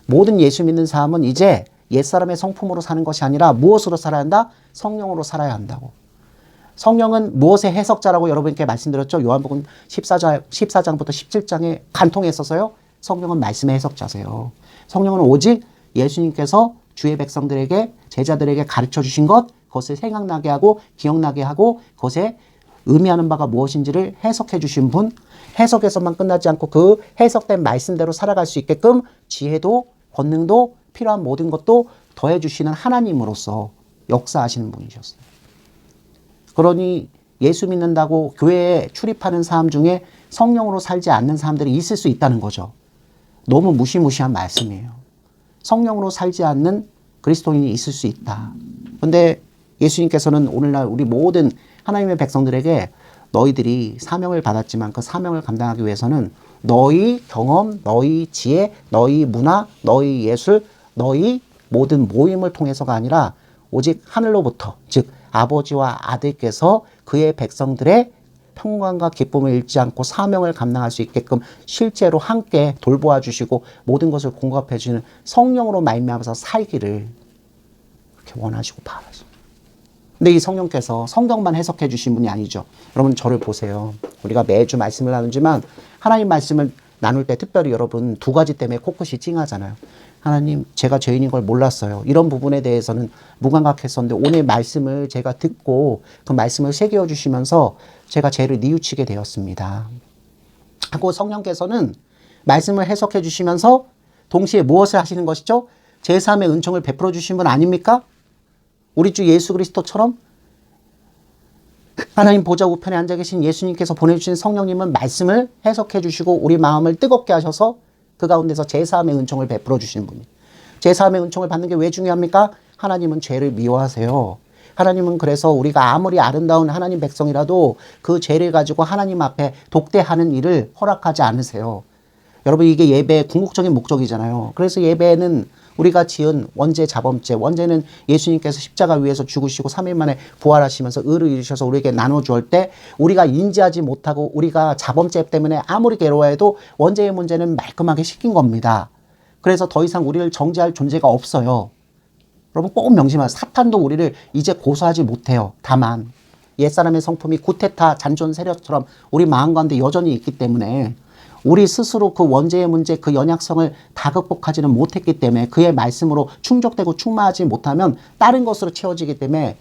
A: 모든 예수 믿는 사람은 이제 옛사람의 성품으로 사는 것이 아니라 무엇으로 살아야 한다? 성령으로 살아야 한다고. 성령은 무엇의 해석자라고 여러분께 말씀드렸죠? 요한복음 14장부터 17장에 간통했어서요. 성령은 말씀의 해석자세요. 성령은 오직 예수님께서 주의 백성들에게 제자들에게 가르쳐 주신 것, 그것을 생각나게 하고 기억나게 하고 그것에 의미하는 바가 무엇인지를 해석해 주신 분, 해석에서만 끝나지 않고 그 해석된 말씀대로 살아갈 수 있게끔 지혜도 권능도 필요한 모든 것도 더해 주시는 하나님으로서 역사하시는 분이셨어요. 그러니 예수 믿는다고 교회에 출입하는 사람 중에 성령으로 살지 않는 사람들이 있을 수 있다는 거죠. 너무 무시무시한 말씀이에요. 성령으로 살지 않는 그리스도인이 있을 수 있다. 그런데 예수님께서는 오늘날 우리 모든 하나님의 백성들에게 너희들이 사명을 받았지만 그 사명을 감당하기 위해서는 너희 경험, 너희 지혜, 너희 문화, 너희 예술, 너희 모든 모임을 통해서가 아니라 오직 하늘로부터, 즉 아버지와 아들께서 그의 백성들의 평강과 기쁨을 잃지 않고 사명을 감당할 수 있게끔 실제로 함께 돌보아 주시고 모든 것을 공급해 주시는 성령으로 말미암아서 살기를 그렇게 원하시고 바라죠. 근데 이 성령께서 성경만 해석해 주신 분이 아니죠. 여러분 저를 보세요. 우리가 매주 말씀을 나누지만 하나님 말씀을 나눌 때 특별히 여러분 두 가지 때문에 코끝이 찡하잖아요. 하나님 제가 죄인인 걸 몰랐어요. 이런 부분에 대해서는 무감각했었는데 오늘 말씀을 제가 듣고 그 말씀을 새겨 주시면서 제가 죄를 뉘우치게 되었습니다. 하고 성령께서는 말씀을 해석해 주시면서 동시에 무엇을 하시는 것이죠? 제3의 은총을 베풀어 주신 분 아닙니까? 우리 주 예수 그리스도처럼 하나님 보좌 우편에 앉아 계신 예수님께서 보내주신 성령님은 말씀을 해석해 주시고 우리 마음을 뜨겁게 하셔서 그 가운데서 제3의 은총을 베풀어 주시는 분이에요. 제3의 은총을 받는 게 왜 중요합니까? 하나님은 죄를 미워하세요. 하나님은 그래서 우리가 아무리 아름다운 하나님 백성이라도 그 죄를 가지고 하나님 앞에 독대하는 일을 허락하지 않으세요. 여러분 이게 예배의 궁극적인 목적이잖아요. 그래서 예배는 우리가 지은 원죄 자범죄, 원죄는 예수님께서 십자가 위에서 죽으시고 3일 만에 부활하시면서 의를 이루셔서 우리에게 나눠주을 때 우리가 인지하지 못하고 우리가 자범죄 때문에 아무리 괴로워해도 원죄의 문제는 말끔하게 씻긴 겁니다. 그래서 더 이상 우리를 정죄할 존재가 없어요. 여러분 꼭 명심하세요. 사탄도 우리를 이제 고소하지 못해요. 다만 옛사람의 성품이 구테타 잔존 세력처럼 우리 마음 가운데 여전히 있기 때문에 우리 스스로 그 원죄의 문제, 그 연약성을 다 극복하지는 못했기 때문에 그의 말씀으로 충족되고 충만하지 못하면 다른 것으로 채워지기 때문에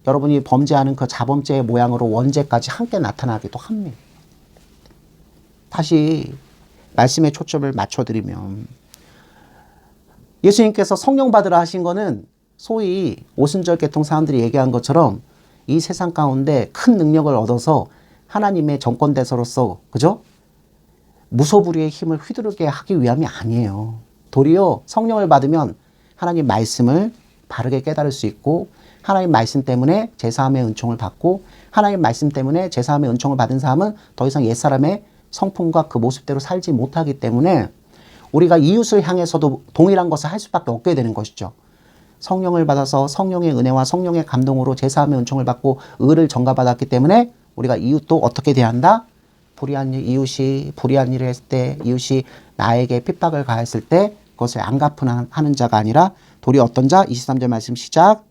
A: 여러분이 범죄하는 그 자범죄의 모양으로 원죄까지 함께 나타나기도 합니다. 다시 말씀에 초점을 맞춰드리면 예수님께서 성령 받으라 하신 거는 소위 오순절 계통 사람들이 얘기한 것처럼 이 세상 가운데 큰 능력을 얻어서 하나님의 정권대서로서 그죠? 무소불위의 힘을 휘두르게 하기 위함이 아니에요. 도리어 성령을 받으면 하나님 말씀을 바르게 깨달을 수 있고 하나님 말씀 때문에 제3의 은총을 받고 하나님 말씀 때문에 제3의 은총을 받은 사람은 더 이상 옛사람의 성품과 그 모습대로 살지 못하기 때문에 우리가 이웃을 향해서도 동일한 것을 할 수밖에 없게 되는 것이죠. 성령을 받아서 성령의 은혜와 성령의 감동으로 제3의 은총을 받고 의를 전가받았기 때문에 우리가 이웃도 어떻게 대한다? 불의한 이웃이 불의한 일을 했을 때 이웃이 나에게 핍박을 가했을 때 그것을 안 갚으는 자가 아니라 도리어 어떤 자? 23절 말씀 시작.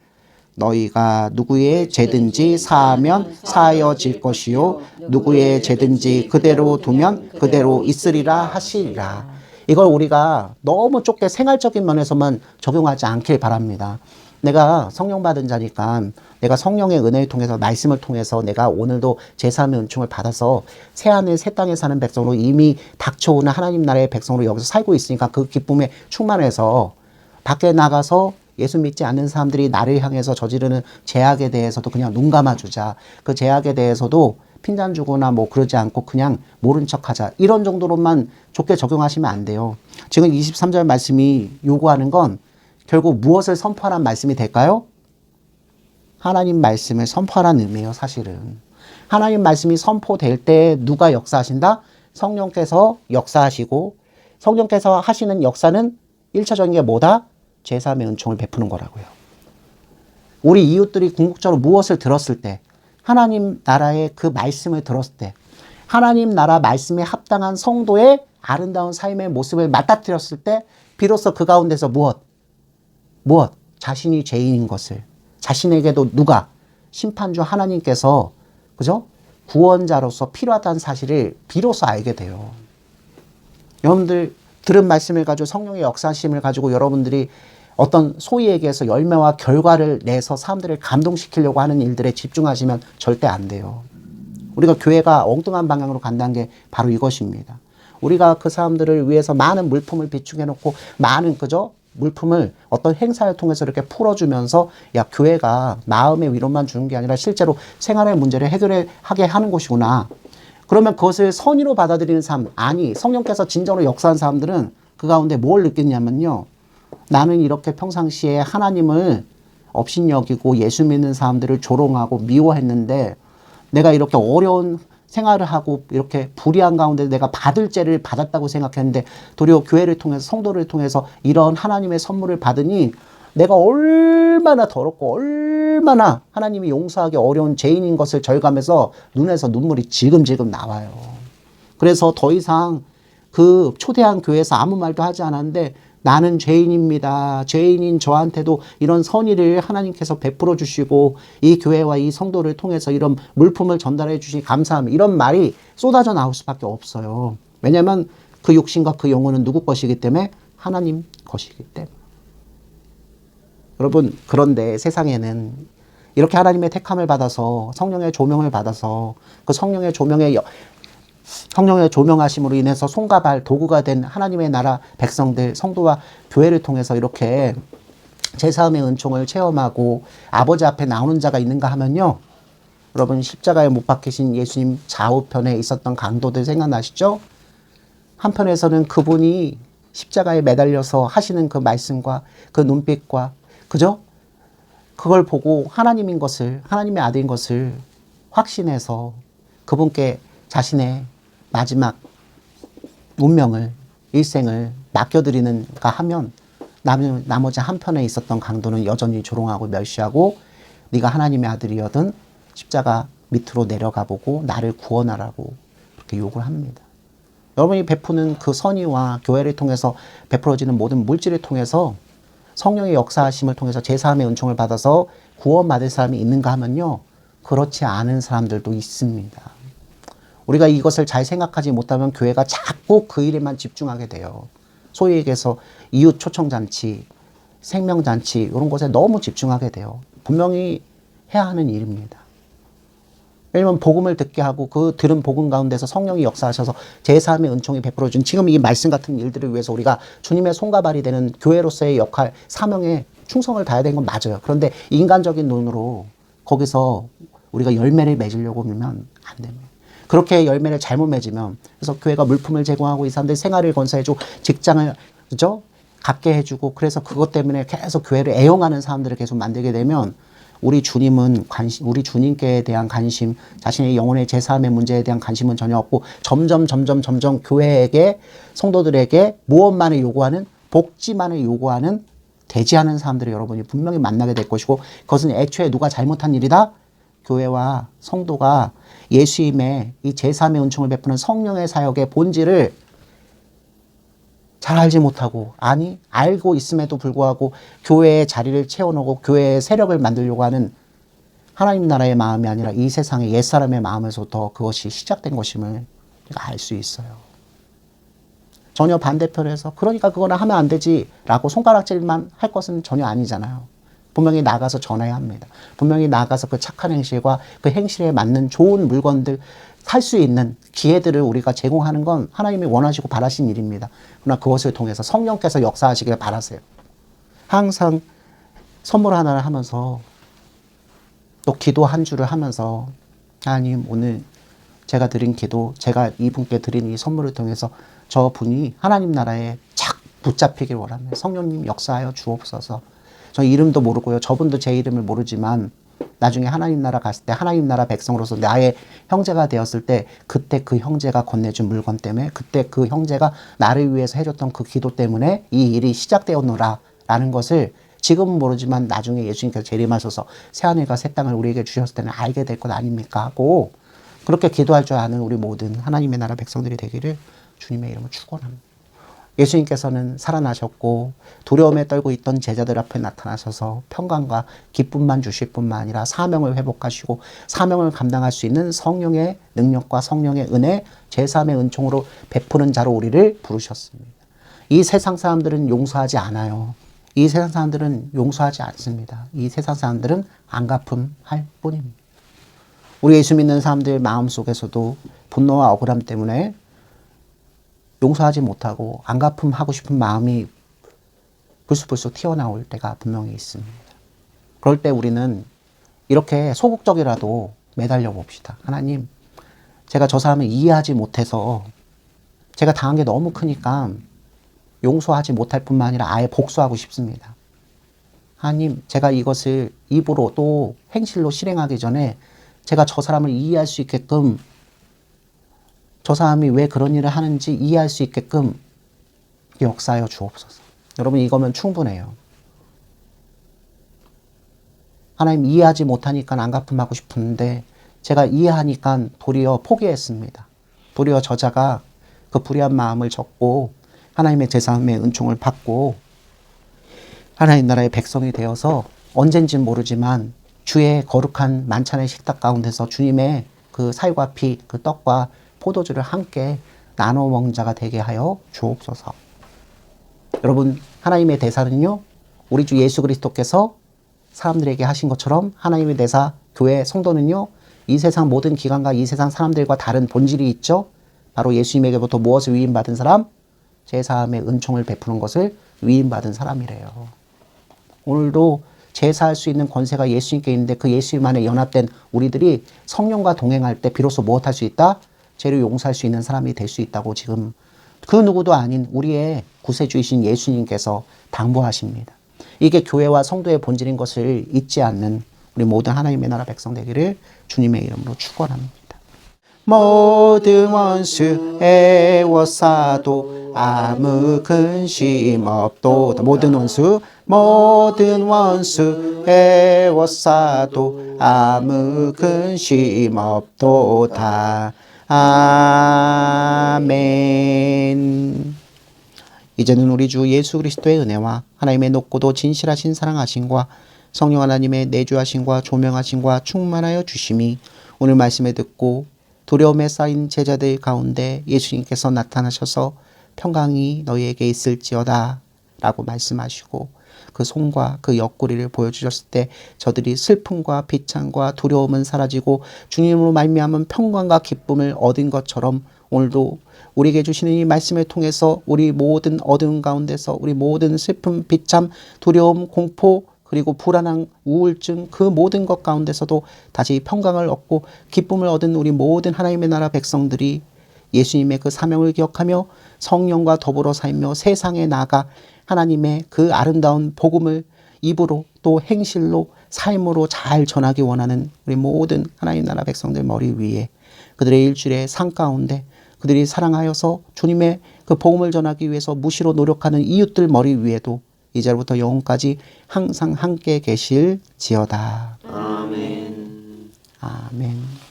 A: 너희가 누구의 죄든지 사하면 사하여질 것이요 누구의 죄든지 그대로 두면 그대로 있으리라 하시리라. 이걸 우리가 너무 좁게 생활적인 면에서만 적용하지 않길 바랍니다. 내가 성령 받은 자니까 내가 성령의 은혜를 통해서 말씀을 통해서 내가 오늘도 제3의 은총을 받아서 새하늘 새 땅에 사는 백성으로 이미 닥쳐오는 하나님 나라의 백성으로 여기서 살고 있으니까 그 기쁨에 충만해서 밖에 나가서 예수 믿지 않는 사람들이 나를 향해서 저지르는 죄악에 대해서도 그냥 눈 감아주자. 그 죄악에 대해서도 핀잔 주거나 뭐 그러지 않고 그냥 모른 척하자. 이런 정도로만 좋게 적용하시면 안 돼요. 지금 23절 말씀이 요구하는 건 결국 무엇을 선포하라는 말씀이 될까요? 하나님 말씀을 선포하라는 의미예요, 사실은. 하나님 말씀이 선포될 때 누가 역사하신다? 성령께서 역사하시고 성령께서 하시는 역사는 1차적인 게 뭐다? 제3의 은총을 베푸는 거라고요. 우리 이웃들이 궁극적으로 무엇을 들었을 때 하나님 나라의 그 말씀을 들었을 때 하나님 나라 말씀에 합당한 성도의 아름다운 삶의 모습을 맞닥뜨렸을 때 비로소 그 가운데서 무엇? 자신이 죄인인 것을 자신에게도 누가? 심판주 하나님께서 그죠? 구원자로서 필요하다는 사실을 비로소 알게 돼요. 여러분들 들은 말씀을 가지고 성령의 역사심을 가지고 여러분들이 어떤 소위 얘기해서 열매와 결과를 내서 사람들을 감동시키려고 하는 일들에 집중하시면 절대 안 돼요. 우리가 교회가 엉뚱한 방향으로 간다는 게 바로 이것입니다. 우리가 그 사람들을 위해서 많은 물품을 비축해 놓고 많은 그저 물품을 어떤 행사를 통해서 이렇게 풀어주면서 야, 교회가 마음의 위로만 주는 게 아니라 실제로 생활의 문제를 해결하게 하는 곳이구나. 그러면 그것을 선의로 받아들이는 사람, 아니 성령께서 진정으로 역사한 사람들은 그 가운데 뭘 느꼈냐면요. 나는 이렇게 평상시에 하나님을 업신여기고 예수 믿는 사람들을 조롱하고 미워했는데 내가 이렇게 어려운 생활을 하고 이렇게 불의한 가운데 내가 받을 죄를 받았다고 생각했는데 도리어 교회를 통해서 성도를 통해서 이런 하나님의 선물을 받으니 내가 얼마나 더럽고 얼마나 하나님이 용서하기 어려운 죄인인 것을 절감해서 눈에서 눈물이 지금지금 나와요. 그래서 더 이상 그 초대한 교회에서 아무 말도 하지 않았는데 나는 죄인입니다. 죄인인 저한테도 이런 선의를 하나님께서 베풀어 주시고 이 교회와 이 성도를 통해서 이런 물품을 전달해 주시니 감사합니다. 이런 말이 쏟아져 나올 수밖에 없어요. 왜냐하면 그 육신과 그 영혼은 누구 것이기 때문에 하나님 것이기 때문에. 여러분 그런데 세상에는 이렇게 하나님의 택함을 받아서 성령의 조명을 받아서 그 성령의 조명하심으로 인해서 손과 발 도구가 된 하나님의 나라 백성들 성도와 교회를 통해서 이렇게 제사함의 은총을 체험하고 아버지 앞에 나오는 자가 있는가 하면요. 여러분 십자가에 못 박히신 예수님 좌우편에 있었던 강도들 생각나시죠? 한편에서는 그분이 십자가에 매달려서 하시는 그 말씀과 그 눈빛과 그죠? 그걸 보고 하나님인 것을 하나님의 아들인 것을 확신해서 그분께 자신의 마지막 운명을 일생을 맡겨드리는가 하면 나머지 한편에 있었던 강도는 여전히 조롱하고 멸시하고 네가 하나님의 아들이거든 십자가 밑으로 내려가 보고 나를 구원하라고 그렇게 욕을 합니다. 여러분이 베푸는 그 선의와 교회를 통해서 베풀어지는 모든 물질을 통해서 성령의 역사하심을 통해서 제사함의 은총을 받아서 구원받을 사람이 있는가 하면요. 그렇지 않은 사람들도 있습니다. 우리가 이것을 잘 생각하지 못하면 교회가 자꾸 그 일에만 집중하게 돼요. 소위 얘기해서 이웃 초청잔치, 생명잔치 이런 것에 너무 집중하게 돼요. 분명히 해야 하는 일입니다. 왜냐면 복음을 듣게 하고 그 들은 복음 가운데서 성령이 역사하셔서 제사함의 은총이 베풀어준 지금 이 말씀 같은 일들을 위해서 우리가 주님의 손과 발이 되는 교회로서의 역할, 사명에 충성을 다해야 되는 건 맞아요. 그런데 인간적인 눈으로 거기서 우리가 열매를 맺으려고 하면 안 됩니다. 그렇게 열매를 잘못 맺으면 그래서 교회가 물품을 제공하고 이 사람들 생활을 건설해주고 직장을 그죠? 갖게 해주고 그래서 그것 때문에 계속 교회를 애용하는 사람들을 계속 만들게 되면 우리 주님은 우리 주님께 대한 관심, 자신의 영혼의 제사함의 문제에 대한 관심은 전혀 없고 점점 교회에게 성도들에게 무엇만을 요구하는 복지만을 요구하는 대지하는 사람들을 여러분이 분명히 만나게 될 것이고 그것은 애초에 누가 잘못한 일이다? 교회와 성도가 예수님의 이 제사함의 은총을 베푸는 성령의 사역의 본질을 잘 알지 못하고 아니 알고 있음에도 불구하고 교회의 자리를 채워놓고 교회의 세력을 만들려고 하는 하나님 나라의 마음이 아니라 이 세상의 옛사람의 마음에서부터 그것이 시작된 것임을 우리가 알 수 있어요. 전혀 반대편에서 그러니까 그거는 하면 안 되지 라고 손가락질만 할 것은 전혀 아니잖아요. 분명히 나가서 전해야 합니다. 분명히 나가서 그 착한 행실과 그 행실에 맞는 좋은 물건들 살 수 있는 기회들을 우리가 제공하는 건 하나님이 원하시고 바라신 일입니다. 그러나 그것을 통해서 성령께서 역사하시길 바라세요. 항상 선물 하나를 하면서 또 기도 한 주를 하면서 하나님 오늘 제가 드린 기도, 제가 이분께 드린 이 선물을 통해서 저 분이 하나님 나라에 착 붙잡히길 원합니다. 성령님 역사하여 주옵소서. 저 이름도 모르고요. 저분도 제 이름을 모르지만 나중에 하나님 나라 갔을 때 하나님 나라 백성으로서 나의 형제가 되었을 때 그때 그 형제가 건네준 물건 때문에 그때 그 형제가 나를 위해서 해줬던 그 기도 때문에 이 일이 시작되었노라 라는 것을 지금은 모르지만 나중에 예수님께서 재림하셔서 새하늘과 새 땅을 우리에게 주셨을 때는 알게 될 것 아닙니까 하고 그렇게 기도할 줄 아는 우리 모든 하나님의 나라 백성들이 되기를 주님의 이름으로 축원합니다. 예수님께서는 살아나셨고 두려움에 떨고 있던 제자들 앞에 나타나셔서 평강과 기쁨만 주실 뿐만 아니라 사명을 회복하시고 사명을 감당할 수 있는 성령의 능력과 성령의 은혜, 제3의 은총으로 베푸는 자로 우리를 부르셨습니다. 이 세상 사람들은 용서하지 않아요. 이 세상 사람들은 용서하지 않습니다. 이 세상 사람들은 안갚음할 뿐입니다. 우리 예수 믿는 사람들 마음속에서도 분노와 억울함 때문에 용서하지 못하고 안갚음하고 싶은 마음이 불쑥불쑥 튀어나올 때가 분명히 있습니다. 그럴 때 우리는 이렇게 소극적이라도 매달려 봅시다. 하나님, 제가 저 사람을 이해하지 못해서 제가 당한 게 너무 크니까 용서하지 못할 뿐만 아니라 아예 복수하고 싶습니다. 하나님, 제가 이것을 입으로 또 행실로 실행하기 전에 제가 저 사람을 이해할 수 있게끔, 저 사람이 왜 그런 일을 하는지 이해할 수 있게끔 역사하여 주옵소서. 여러분, 이거면 충분해요. 하나님, 이해하지 못하니까 안갚음하고 싶은데 제가 이해하니까 도리어 포기했습니다. 도리어 저자가 그 불의한 마음을 접고 하나님의 제3의 은총을 받고 하나님 나라의 백성이 되어서 언젠진 모르지만 주의 거룩한 만찬의 식탁 가운데서 주님의 그 살과 피, 그 떡과 포도주를 함께 나눠 먹는 자가 되게 하여 주옵소서. 여러분, 하나님의 대사는요, 우리 주 예수 그리스도께서 사람들에게 하신 것처럼 하나님의 대사, 교회 성도는요, 이 세상 모든 기관과 이 세상 사람들과 다른 본질이 있죠. 바로 예수님에게부터 무엇을 위임받은 사람? 제3의 은총을 베푸는 것을 위임받은 사람이래요. 오늘도 제사할 수 있는 권세가 예수님께 있는데 그 예수님 안에 연합된 우리들이 성령과 동행할 때 비로소 무엇할 수 있다? 죄를 용서할 수 있는 사람이 될 수 있다고 지금 그 누구도 아닌 우리의 구세주이신 예수님께서 당부하십니다. 이게 교회와 성도의 본질인 것을 잊지 않는 우리 모든 하나님의 나라 백성 되기를 주님의 이름으로 축원합니다. 모든 원수 애워싸도 아무 근심 없도다. 모든 원수 애워싸도 아무 근심 없도다. 아멘. 이제는 우리 주 예수 그리스도의 은혜와 하나님의 높고도 진실하신 사랑하심과 성령 하나님의 내주하심과 조명하심과 충만하여 주심이 오늘 말씀을 듣고 두려움에 쌓인 제자들 가운데 예수님께서 나타나셔서 평강이 너희에게 있을지어다 라고 말씀하시고 그 손과 그 옆구리를 보여주셨을 때 저들이 슬픔과 비창과 두려움은 사라지고 주님으로 말미암은 평강과 기쁨을 얻은 것처럼 오늘도 우리에게 주시는 이 말씀을 통해서 우리 모든 어두운 가운데서 우리 모든 슬픔, 비참, 두려움, 공포 그리고 불안한 우울증 그 모든 것 가운데서도 다시 평강을 얻고 기쁨을 얻은 우리 모든 하나님의 나라 백성들이 예수님의 그 사명을 기억하며 성령과 더불어 살며 세상에 나아가 하나님의 그 아름다운 복음을 입으로 또 행실로 삶으로 잘 전하기 원하는 우리 모든 하나님 나라 백성들 머리 위에 그들의 일주일의 상 가운데 그들이 사랑하여서 주님의 그 복음을 전하기 위해서 무시로 노력하는 이웃들 머리 위에도 이제부터 영원까지 항상 함께 계실지어다. 아멘. 아멘.